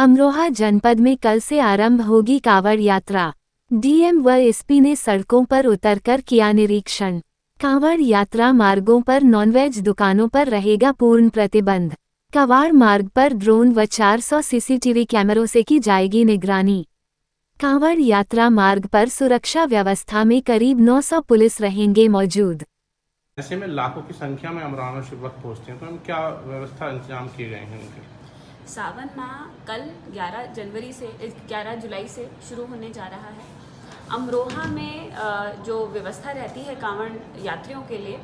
अमरोहा जनपद में कल से आरंभ होगी कांवड़ यात्रा। डीएम व एसपी ने सड़कों पर उतरकर किया निरीक्षण। कांवड़ यात्रा मार्गों पर नॉनवेज दुकानों पर रहेगा पूर्ण प्रतिबंध। कांवड़ मार्ग पर ड्रोन व 400 सीसीटीवी कैमरों से की जाएगी निगरानी। कांवड़ यात्रा मार्ग पर सुरक्षा व्यवस्था में करीब 900 पुलिस रहेंगे मौजूद। ऐसे में लाखों की संख्या में अमराना शिवक पहुंचते हैं, तो हम क्या व्यवस्था इंतजाम किए गए हैं उनके? सावन माह कल 11 जुलाई से शुरू होने जा रहा है। अमरोहा में जो व्यवस्था रहती है कांवड़ यात्रियों के लिए,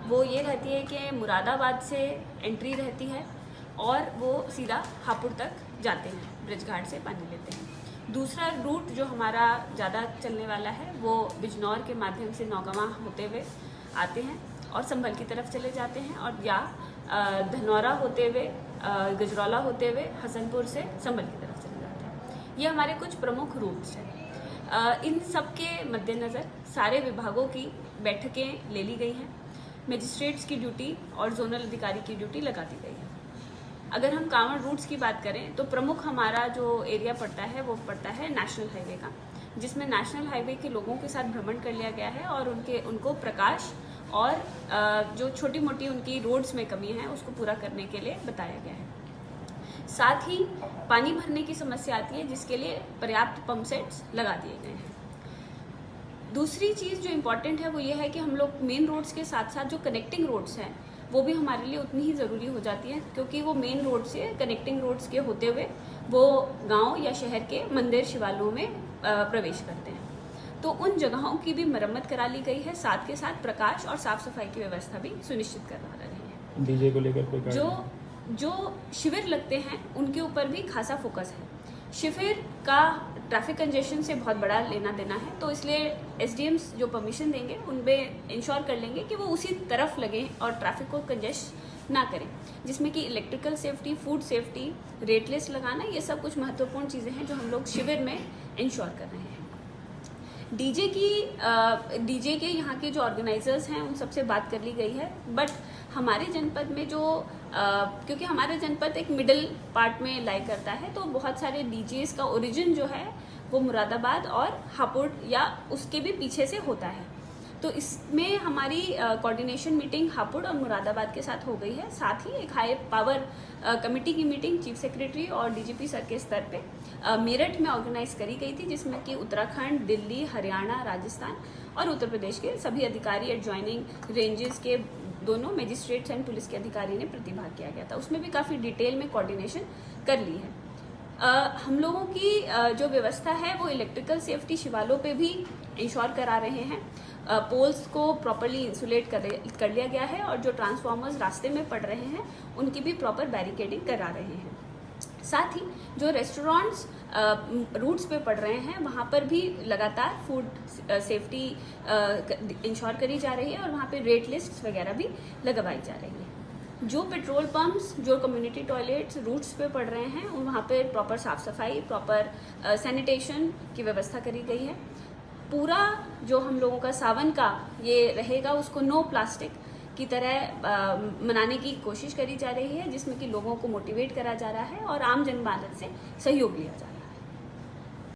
वो ये रहती है कि मुरादाबाद से एंट्री रहती है और वो सीधा हापुड़ तक जाते हैं, ब्रिजघाट से पानी लेते हैं। दूसरा रूट जो हमारा ज़्यादा चलने वाला है वो बिजनौर के माध्यम से नौगवा होते हुए आते हैं और संभल की तरफ चले जाते हैं, और या धनौरा होते हुए गजरौला होते हुए हसनपुर से संभल की तरफ चले जाते हैं। ये हमारे कुछ प्रमुख रूट्स हैं। इन सब के मद्देनज़र सारे विभागों की बैठकें ले ली गई हैं। मजिस्ट्रेट्स की ड्यूटी और जोनल अधिकारी की ड्यूटी लगा दी गई है। अगर हम कांवड़ रूट्स की बात करें तो प्रमुख हमारा जो एरिया पड़ता है वो पड़ता है नेशनल हाईवे का, जिसमें नेशनल हाईवे के लोगों के साथ भ्रमण कर लिया गया है और उनको प्रकाश और जो छोटी मोटी उनकी रोड्स में कमी है उसको पूरा करने के लिए बताया गया है। साथ ही पानी भरने की समस्या आती है, जिसके लिए पर्याप्त पंप सेट्स लगा दिए गए हैं। दूसरी चीज़ जो इम्पोर्टेंट है वो ये है कि हम लोग मेन रोड्स के साथ साथ जो कनेक्टिंग रोड्स हैं वो भी हमारे लिए उतनी ही ज़रूरी हो जाती है, क्योंकि वो मेन रोड से कनेक्टिंग रोड्स के होते हुए वो गांव या शहर के मंदिर शिवालयों में प्रवेश करते हैं। तो उन जगहों की भी मरम्मत करा ली गई है, साथ के साथ प्रकाश और साफ सफाई की व्यवस्था भी सुनिश्चित करवा रहे हैं। डीजे को लेकर कोई जो शिविर लगते हैं उनके ऊपर भी खासा फोकस है। शिविर का ट्रैफिक कंजेशन से बहुत बड़ा लेना देना है, तो इसलिए एसडीएम्स जो परमिशन देंगे उनमें इंश्योर कर लेंगे कि वो उसी तरफ लगें और ट्रैफिक को कंजेस्ट ना करें, जिसमें कि electrical safety, food safety, rate list लगाना, ये सब कुछ महत्वपूर्ण चीज़ें हैं जो हम लोग शिविर में इंश्योर कर रहे हैं। डीजे के यहाँ के जो ऑर्गेनाइजर्स हैं उन सबसे बात कर ली गई है, बट हमारे जनपद में क्योंकि हमारा जनपद एक मिडिल पार्ट में लाई करता है, तो बहुत सारे डीजेस का ओरिजिन जो है वो मुरादाबाद और हापुड़ या उसके भी पीछे से होता है। तो इसमें हमारी कोऑर्डिनेशन मीटिंग हापुड़ और मुरादाबाद के साथ हो गई है। साथ ही एक हाई पावर कमेटी की मीटिंग चीफ सेक्रेटरी और डीजीपी सर के स्तर पे मेरठ में ऑर्गेनाइज करी गई थी, जिसमें कि उत्तराखंड, दिल्ली, हरियाणा, राजस्थान और उत्तर प्रदेश के सभी अधिकारी, एडजॉइनिंग रेंजेस के दोनों मजिस्ट्रेट्स एंड पुलिस के अधिकारी ने प्रतिभाग किया गया था। उसमें भी काफ़ी डिटेल में कोऑर्डिनेशन कर ली है। हम लोगों की जो व्यवस्था है वो इलेक्ट्रिकल सेफ्टी शिवालों पे भी इंश्योर करा रहे हैं। पोल्स को प्रॉपरली इंसुलेट कर लिया गया है और जो ट्रांसफार्मर्स रास्ते में पड़ रहे हैं उनकी भी प्रॉपर बैरिकेडिंग करा रहे हैं। साथ ही जो रेस्टोरेंट्स रूट्स पे पड़ रहे हैं वहाँ पर भी लगातार फूड सेफ्टी इंश्योर करी जा रही है और वहाँ पे रेट लिस्ट वगैरह भी लगवाई जा रही है। जो पेट्रोल पंप्स, जो कम्युनिटी टॉयलेट्स रूट्स पे पड़ रहे हैं वहाँ पे प्रॉपर साफ सफाई, प्रॉपर सैनिटेशन की व्यवस्था करी गई है। पूरा जो हम लोगों का सावन का ये रहेगा उसको नो प्लास्टिक की तरह मनाने की कोशिश करी जा रही है, जिसमें कि लोगों को मोटिवेट करा जा रहा है और आम जनमानस से सहयोग लिया जा रहा है।